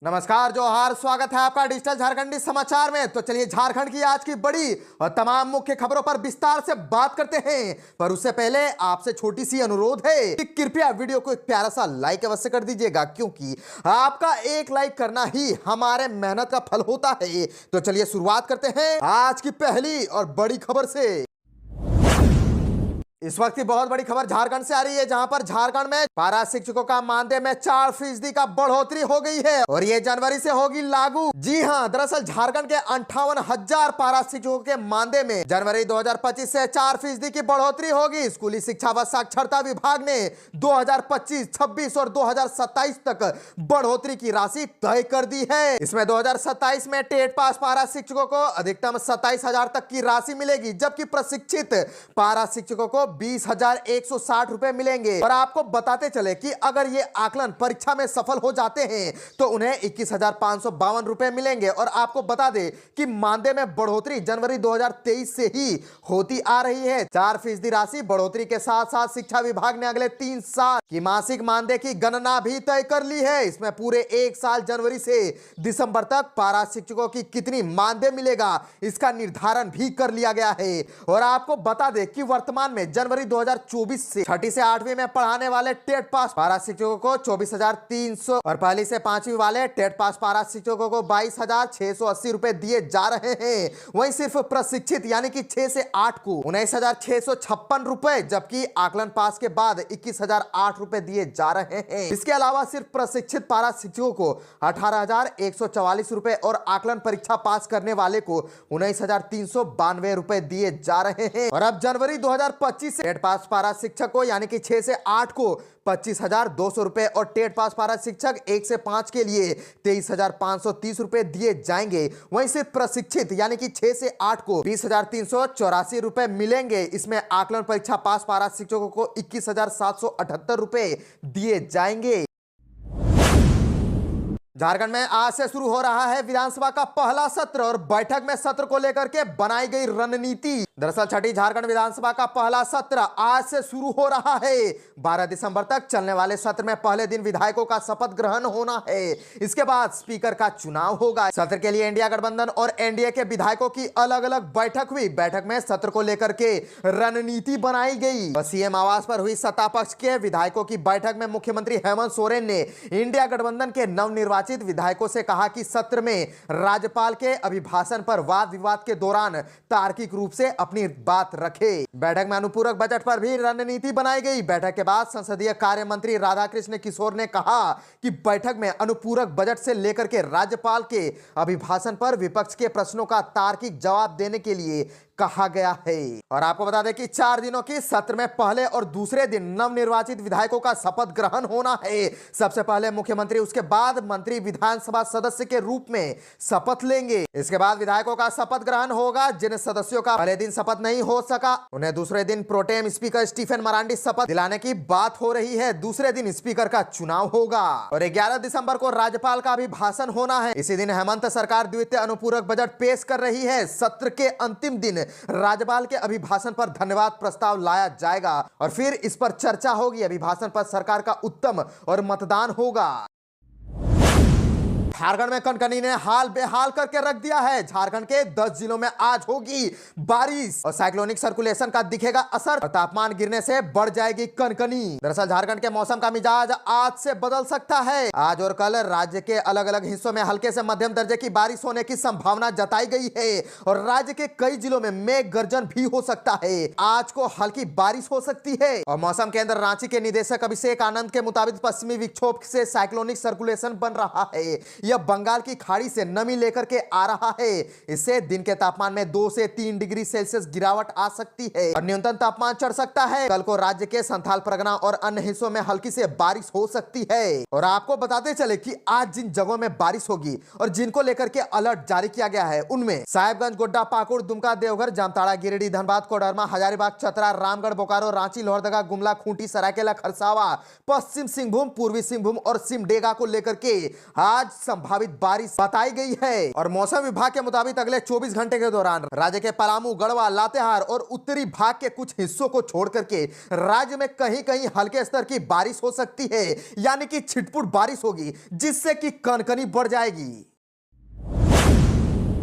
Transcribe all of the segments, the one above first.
नमस्कार, जोहार, स्वागत है आपका डिजिटल झारखंडी समाचार में। तो चलिए झारखंड की आज की बड़ी और तमाम मुख्य खबरों पर विस्तार से बात करते हैं, पर उससे पहले आपसे छोटी सी अनुरोध है कि कृपया वीडियो को एक प्यारा सा लाइक अवश्य कर दीजिएगा, क्योंकि आपका एक लाइक करना ही हमारे मेहनत का फल होता है। तो चलिए शुरुआत करते हैं आज की पहली और बड़ी खबर से। इस वक्त की बहुत बड़ी खबर झारखंड से आ रही है, जहां पर झारखंड में पारा शिक्षकों का मानदेय में 4% का बढ़ोतरी हो गई है और ये जनवरी से होगी लागू। जी हां, दरअसल झारखंड के 58,000 पारा शिक्षकों के मानदेय में जनवरी 2025 से 4% की बढ़ोतरी होगी। स्कूली शिक्षा व साक्षरता विभाग ने 2025, 26 और 2027 तक बढ़ोतरी की राशि तय कर दी है। इसमें 2027 में टेट पास पारा शिक्षकों को अधिकतम 27,000 तक की राशि मिलेगी, जबकि प्रशिक्षित पारा शिक्षकों को 20,160 रुपए मिलेंगे। और आपको बताते चले कि अगर ये आकलन परीक्षा में सफल हो जाते हैं तो उन्हें 21,552 रुपए मिलेंगे। और आपको बता दें कि मानदेय में बढ़ोतरी जनवरी 2023 से ही होती आ रही है। 4% राशि बढ़ोतरी के साथ साथ शिक्षा विभाग ने अगले 3 साल की मासिक मानदेय की गणना भी तय कर ली है। इसमें पूरे 1 साल जनवरी से दिसंबर तक पारा शिक्षकों की कितनी मानदेय मिलेगा, इसका निर्धारण भी कर लिया गया है। और आपको बता दें कि वर्तमान में जनवरी 2024 से छठी से 8वीं में पढ़ाने वाले टेट पास पारा शिक्षकों को 24,300 और पहली से 5वीं वाले टेट पास पारा शिक्षकों को 22,680 रुपए दिए जा रहे हैं। वहीं सिर्फ प्रशिक्षित यानी कि 6 से 8 को 19,656 रुपए, जबकि आकलन पास के बाद 21,008 रुपए दिए जा रहे हैं। इसके अलावा सिर्फ प्रशिक्षित पारा शिक्षकों को 18,144 रुपए और आकलन परीक्षा पास करने वाले को 19,392 रुपए दिए जा रहे हैं। और अब जनवरी 2025 से टेट पास पारा शिक्षक को यानी कि 6 से 8 को 25,200 रुपए और टेट पास पारा शिक्षक 1 से 5 के लिए 23,530 रुपए दिए जाएंगे। वहीं सिर्फ प्रशिक्षित यानी कि 6 से 8 को 20,384 रुपए मिलेंगे। इसमें आकलन परीक्षा पास पारा शिक्षकों को 21,778 रुपए दिए जाएंगे। झारखंड में आज से शुरू हो रहा है विधानसभा का पहला सत्र और बैठक में सत्र को लेकर के बनाई गई रणनीति। दरअसल छठी झारखंड विधानसभा का पहला सत्र आज से शुरू हो रहा है। 12 दिसंबर तक चलने वाले सत्र में पहले दिन विधायकों का शपथ ग्रहण होना है। इसके बाद स्पीकर का चुनाव होगा। सत्र के लिए इंडिया गठबंधन और एनडीए के विधायकों की अलग अलग बैठक हुई। बैठक में सत्र को लेकर के रणनीति बनाई गई। सीएम आवास पर हुई सत्ता पक्ष के विधायकों की बैठक में मुख्यमंत्री हेमंत सोरेन ने इंडिया गठबंधन के नवनिर्वाचित विधायकों से कहा कि सत्र में राज्यपाल के अभिभाषण पर वाद विवाद के दौरान तार्किक रूप से अपनी बात रखे। बैठक में अनुपूरक बजट पर भी रणनीति बनाई गई। बैठक के बाद संसदीय कार्य मंत्री राधाकृष्ण किशोर ने कहा कि बैठक में अनुपूरक बजट से लेकर के राज्यपाल के अभिभाषण पर विपक्ष के प्रश्नों का तार्किक जवाब देने के लिए कहा गया है। और आपको बता दें कि 4 दिनों की सत्र में पहले और दूसरे दिन नवनिर्वाचित विधायकों का शपथ ग्रहण होना है। सबसे पहले मुख्यमंत्री, उसके बाद मंत्री विधानसभा सदस्य के रूप में शपथ लेंगे। इसके बाद विधायकों का शपथ ग्रहण होगा। जिन सदस्यों का पहले दिन शपथ नहीं हो सका उन्हें दूसरे दिन प्रोटेम स्पीकर स्टीफन मरांडी शपथ दिलाने की बात हो रही है। दूसरे दिन स्पीकर का चुनाव होगा और 11 दिसंबर को राज्यपाल का अभिभाषण होना है। इसी दिन हेमंत सरकार द्वितीय अनुपूरक बजट पेश कर रही है। सत्र के अंतिम दिन राज्यपाल के अभिभाषण पर धन्यवाद प्रस्ताव लाया जाएगा और फिर इस पर चर्चा होगी। अभिभाषण पर सरकार का उत्तम और मतदान होगा। झारखंड में कनकनी ने हाल बेहाल करके रख दिया है। झारखंड के 10 जिलों में आज होगी बारिश और साइक्लोनिक सर्कुलेशन का दिखेगा असर और तापमान गिरने से बढ़ जाएगी कनकनी। दरअसल झारखंड के मौसम का मिजाज आज से बदल सकता है। आज और कल राज्य के अलग अलग हिस्सों में हल्के से मध्यम दर्जे की बारिश होने की संभावना जताई गई है और राज्य के कई जिलों में मेघ गर्जन भी हो सकता है। आज को हल्की बारिश हो सकती है और मौसम केंद्र रांची के निदेशक अभिषेक आनंद के मुताबिक पश्चिमी विक्षोभ से साइक्लोनिक सर्कुलेशन बन रहा है। यह बंगाल की खाड़ी से नमी लेकर के आ रहा है। इससे दिन के तापमान में 2 से 3 डिग्री सेल्सियस गिरावट आ सकती है और न्यूनतम तापमान चढ़ सकता है। कल को राज्य के संथाल परगना और अन्य हिस्सों में हल्की से बारिश हो सकती है। और आपको बताते चले कि आज जिन जगहों में बारिश होगी और जिनको लेकर के अलर्ट जारी किया गया है उनमें साहेबगंज, गोड्डा, पाकुड़, दुमका, देवघर, जामताड़ा, गिरिडीह, धनबाद, कोडरमा, हजारीबाग, चतरा, रामगढ़, बोकारो, रांची, लोहरदगा, गुमला, खूंटी, सरायकेला, खरसावा, पश्चिम सिंहभूम, पूर्वी सिंहभूम और सिमडेगा को लेकर के आज संभावित बारिश बताई गई है। और मौसम विभाग के मुताबिक अगले 24 घंटे के दौरान राज्य के पलामू, गढ़वा, लातेहार और उत्तरी भाग के कुछ हिस्सों को छोड़ करके राज्य में कहीं कहीं हल्के स्तर की बारिश हो सकती है, यानी कि छिटपुट बारिश होगी, जिससे कि कनकनी बढ़ जाएगी।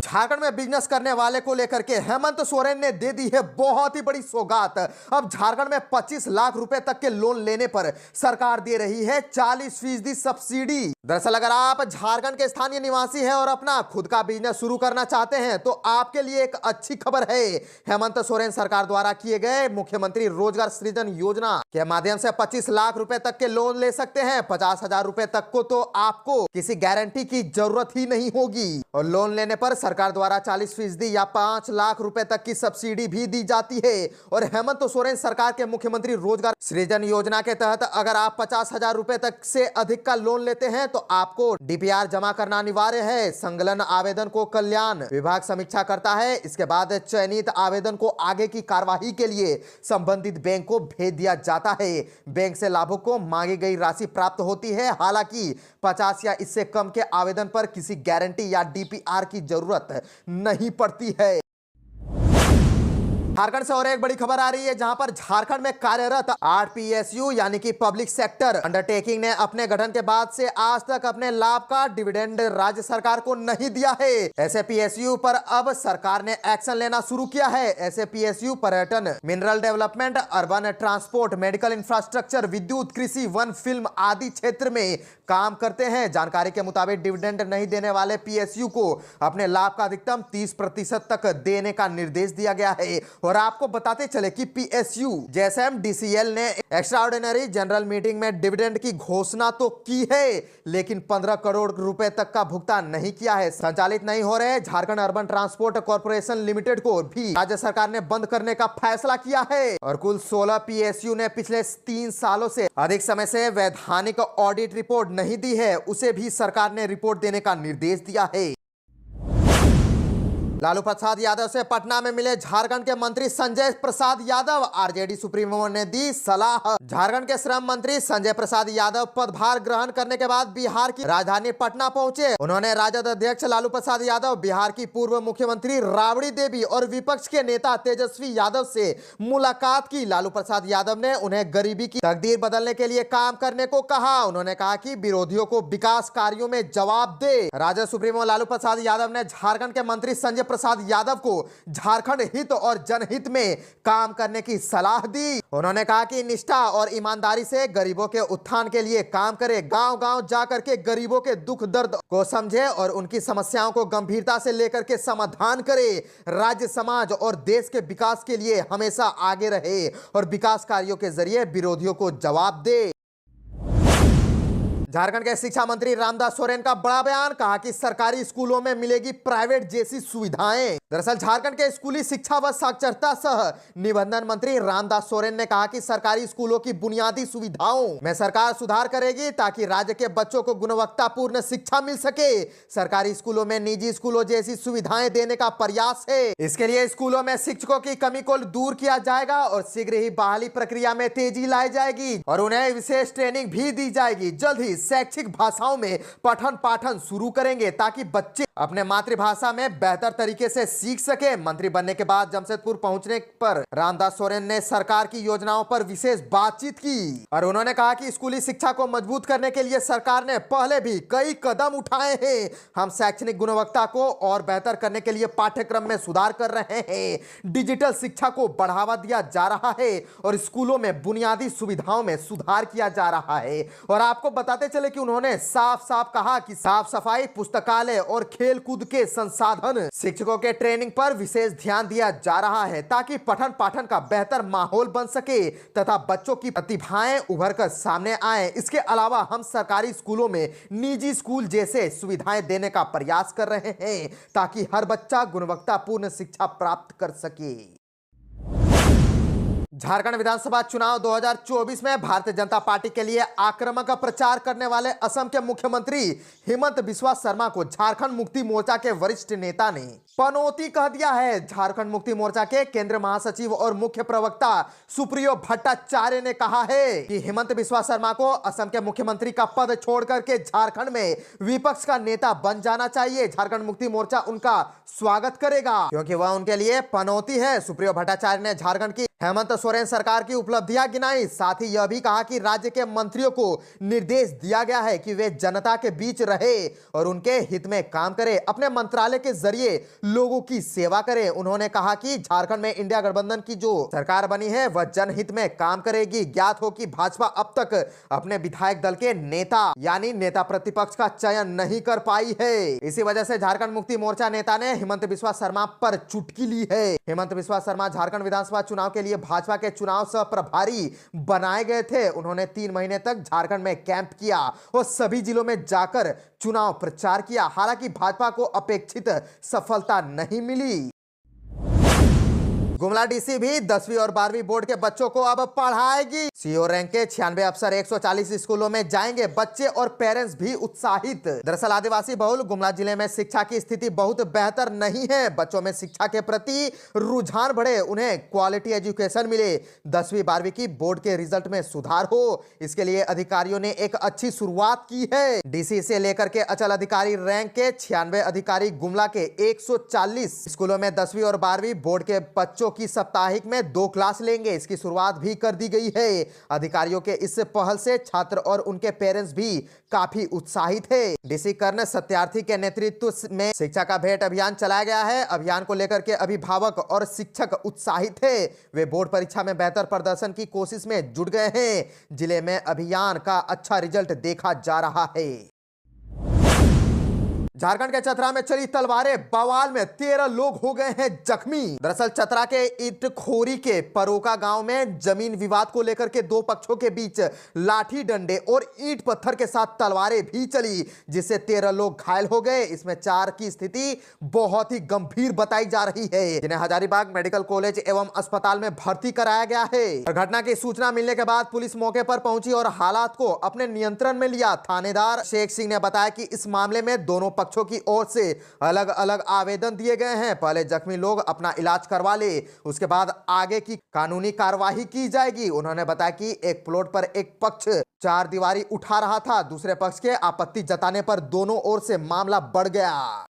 झारखंड में बिजनेस करने वाले को लेकर के हेमंत सोरेन ने दे दी है बहुत ही बड़ी सौगात। अब झारखंड में 25 लाख रुपए तक के लोन लेने पर सरकार दे रही है 40% सब्सिडी। दरअसल अगर आप झारखंड के स्थानीय निवासी हैं और अपना खुद का बिजनेस शुरू करना चाहते हैं तो आपके लिए एक अच्छी खबर है। हेमंत सोरेन सरकार द्वारा किए गए मुख्यमंत्री रोजगार सृजन योजना के माध्यम से 25 लाख रुपए तक के लोन ले सकते हैं। 50,000 रुपए तक को तो आपको किसी गारंटी की जरूरत ही नहीं होगी और लोन लेने पर सरकार द्वारा 40% या 5 लाख रुपए तक की सब्सिडी भी दी जाती है। और हेमंत सोरेन सरकार के मुख्यमंत्री रोजगार सृजन योजना के तहत अगर आप 50,000 रुपए तक से अधिक का लोन लेते हैं तो आपको डीपीआर जमा करना अनिवार्य है। संकलन आवेदन को कल्याण विभाग समीक्षा करता है। इसके बाद चयनित आवेदन को आगे की कार्यवाही के लिए संबंधित बैंक को भेज दिया जाता है। बैंक से लाभुक को मांगी गई राशि प्राप्त होती है। हालांकि 50 या इससे कम के आवेदन पर किसी गारंटी या डीपीआर की जरूरत नहीं पड़ती है। झारखंड से और एक बड़ी खबर आ रही है, जहां पर झारखंड में कार्यरत 8 पीएसयू यानी कि पब्लिक सेक्टर अंडरटेकिंग ने अपने गठन के बाद से आज तक अपने लाभ का डिविडेंड राज्य सरकार को नहीं दिया है। ऐसे पीएसयू पर अब सरकार ने एक्शन लेना शुरू किया है। ऐसे पीएसयू पर्यटन, mineral development, urban transport, medical infrastructure, विद्युत, कृषि, वन, फिल्म आदि क्षेत्र में काम करते हैं। जानकारी के मुताबिक डिविडेंड नहीं देने वाले पीएसयू को अपने लाभ का अधिकतम 30% तक देने का निर्देश दिया गया है। और आपको बताते चले कि पीएसयू जेएसएमडीसीएल ने एक्स्ट्राऑर्डिनरी जनरल मीटिंग में डिविडेंड की घोषणा तो की है, लेकिन 15 करोड़ रुपए तक का भुगतान नहीं किया है। संचालित नहीं हो रहे Jharkhand urban transport corporation limited को भी राज्य सरकार ने बंद करने का फैसला किया है। और कुल 16 पीएसयू ने पिछले 3 सालों से अधिक समय से वैधानिक ऑडिट रिपोर्ट नहीं दी है, उसे भी सरकार ने रिपोर्ट देने का निर्देश दिया है। लालू प्रसाद यादव से पटना में मिले झारखंड के मंत्री संजय प्रसाद यादव। आरजेडी सुप्रीमो ने दी सलाह। झारखंड के श्रम मंत्री संजय प्रसाद यादव पदभार ग्रहण करने के बाद बिहार की राजधानी पटना पहुंचे। उन्होंने राजद अध्यक्ष लालू प्रसाद यादव, बिहार की पूर्व मुख्यमंत्री राबड़ी देवी और विपक्ष के नेता तेजस्वी यादव से मुलाकात की। लालू प्रसाद यादव ने उन्हें गरीबी की तकदीर बदलने के लिए काम करने को कहा। उन्होंने कहा कि विरोधियों को विकास कार्यों में जवाब दे। राजद सुप्रीमो लालू प्रसाद यादव ने झारखंड के मंत्री संजय प्रसाद यादव को झारखंड हित और जनहित में काम करने की सलाह दी। उन्होंने कहा कि निष्ठा और ईमानदारी से गरीबों के उत्थान के लिए काम करे, गांव-गांव जाकर के गरीबों के दुख दर्द को समझे और उनकी समस्याओं को गंभीरता से लेकर के समाधान करे। राज्य, समाज और देश के विकास के लिए हमेशा आगे रहे और विकास कार्यों के जरिए विरोधियों को जवाब दे। झारखंड के शिक्षा मंत्री रामदास सोरेन का बड़ा बयान, कहा कि सरकारी स्कूलों में मिलेगी प्राइवेट जैसी सुविधाएं। दरअसल झारखंड के स्कूली शिक्षा व साक्षरता सह निबंधन मंत्री रामदास सोरेन ने कहा कि सरकारी स्कूलों की बुनियादी सुविधाओं में सरकार सुधार करेगी ताकि राज्य के बच्चों को गुणवत्तापूर्ण शिक्षा मिल सके। सरकारी स्कूलों में निजी स्कूलों जैसी सुविधाएं देने का प्रयास है। इसके लिए स्कूलों में शिक्षकों की कमी को दूर किया जाएगा और शीघ्र ही बहाली प्रक्रिया में तेजी लाई जाएगी और उन्हें विशेष ट्रेनिंग भी दी जाएगी। जल्द ही शैक्षिक भाषाओं में पठन पाठन शुरू करेंगे ताकि बच्चे अपने मातृभाषा में बेहतर तरीके से सीख सके। मंत्री बनने के बाद जमशेदपुर पहुंचने पर रामदास सोरेन ने सरकार की योजनाओं पर विशेष बातचीत की और उन्होंने कहा कि स्कूली शिक्षा को मजबूत करने के लिए सरकार ने पहले भी कई कदम उठाए हैं। हम शैक्षणिक गुणवत्ता को और बेहतर करने के लिए पाठ्यक्रम में सुधार कर रहे हैं। डिजिटल शिक्षा को बढ़ावा दिया जा रहा है और स्कूलों में बुनियादी सुविधाओं में सुधार किया जा रहा है। और आपको बताते चले कि उन्होंने साफ साफ कहा कि साफ सफाई, पुस्तकालय और खेल कूद के संसाधन, शिक्षकों के ट्रेनिंग पर विशेष ध्यान दिया जा रहा है ताकि पठन पाठन का बेहतर माहौल बन सके तथा बच्चों की प्रतिभाएं उभर कर सामने आए। इसके अलावा हम सरकारी स्कूलों में निजी स्कूल जैसे सुविधाएं देने का प्रयास कर रहे हैं ताकि हर बच्चा गुणवत्तापूर्ण शिक्षा प्राप्त कर सके। झारखंड विधानसभा चुनाव 2024 में भारतीय जनता पार्टी के लिए आक्रामक प्रचार करने वाले असम के मुख्यमंत्री हेमंत बिस्वा शर्मा को झारखंड मुक्ति मोर्चा के वरिष्ठ नेता ने पनौती कह दिया है। झारखंड मुक्ति मोर्चा के केंद्रीय महासचिव और मुख्य प्रवक्ता सुप्रियो भट्टाचार्य ने कहा है कि हेमंत बिस्वा शर्मा को असम के मुख्यमंत्री का पद छोड़ करके झारखंड में विपक्ष का नेता बन जाना चाहिए। झारखंड मुक्ति मोर्चा उनका स्वागत करेगा क्योंकि वह उनके लिए पनौती है। सुप्रियो भट्टाचार्य ने झारखंड की हेमंत सोरेन सरकार की उपलब्धियां गिनाई। साथ ही यह भी कहा कि राज्य के मंत्रियों को निर्देश दिया गया है कि वे जनता के बीच रहे और उनके हित में काम करें, अपने मंत्रालय के जरिए लोगों की सेवा करें। उन्होंने कहा कि झारखंड में इंडिया गठबंधन की जो सरकार बनी है वह जनहित में काम करेगी। ज्ञात हो कि भाजपा अब तक अपने विधायक दल के नेता यानी नेता प्रतिपक्ष का चयन नहीं कर पाई है। इसी वजह से झारखंड मुक्ति मोर्चा नेता ने हेमंत बिस्वा शर्मा पर चुटकी ली है। हेमंत बिस्वा शर्मा झारखंड विधानसभा चुनाव के लिए भाजपा के चुनाव सह प्रभारी बनाए गए थे। उन्होंने 3 महीने तक झारखंड में कैंप किया और सभी जिलों में जाकर चुनाव प्रचार किया। हालांकि भाजपा को अपेक्षित सफलता नहीं मिली। गुमला डीसी भी 10वीं और 12वीं बोर्ड के बच्चों को अब पढ़ाएगी। सीओ रैंक के 96 अफसर 140 स्कूलों में जाएंगे। बच्चे और पेरेंट्स भी उत्साहित। दरअसल आदिवासी बहुल गुमला जिले में शिक्षा की स्थिति बहुत बेहतर नहीं है। बच्चों में शिक्षा के प्रति रुझान बढ़े, उन्हें क्वालिटी एजुकेशन मिले, 10वीं 12वीं की बोर्ड के रिजल्ट में सुधार हो, इसके लिए अधिकारियों ने एक अच्छी शुरुआत की है। डीसी से लेकर के अचल अधिकारी रैंक के 96 अधिकारी गुमला के 140 स्कूलों में 10वीं और 12वीं बोर्ड के बच्चों की साप्ताहिक में 2 क्लास लेंगे। इसकी शुरुआत भी कर दी गई है। अधिकारियों के इस पहल से छात्र और उनके पेरेंट्स भी काफी उत्साहित है। डीसी कर्ण सत्यार्थी के नेतृत्व में शिक्षा का भेंट अभियान चलाया गया है। अभियान को लेकर के अभिभावक और शिक्षक उत्साहित है। वे बोर्ड परीक्षा में बेहतर प्रदर्शन की कोशिश में जुट गए हैं। जिले में अभियान का अच्छा रिजल्ट देखा जा रहा है। झारखंड के चतरा में चली तलवारें बवाल में 13 लोग हो गए हैं जख्मी। दरअसल चतरा के इटखोरी के परोका गांव में जमीन विवाद को लेकर के 2 पक्षों के बीच लाठी डंडे और ईंट पत्थर के साथ तलवारें भी चली, जिससे 13 लोग घायल हो गए। इसमें 4 की स्थिति बहुत ही गंभीर बताई जा रही है, जिन्हें हजारीबाग मेडिकल कॉलेज एवं अस्पताल में भर्ती कराया गया है। घटना की सूचना मिलने के बाद पुलिस मौके पर पहुंची और हालात को अपने नियंत्रण में लिया। थानेदार शेख सिंह ने बताया कि इस मामले में दोनों पक्षों की ओर से अलग अलग आवेदन दिए गए हैं। पहले जख्मी लोग अपना इलाज करवा ले, उसके बाद आगे की कानूनी कार्यवाही की जाएगी। उन्होंने बताया कि एक प्लॉट पर एक पक्ष 4 दीवारी उठा रहा था, दूसरे पक्ष के आपत्ति जताने पर दोनों ओर से मामला बढ़ गया।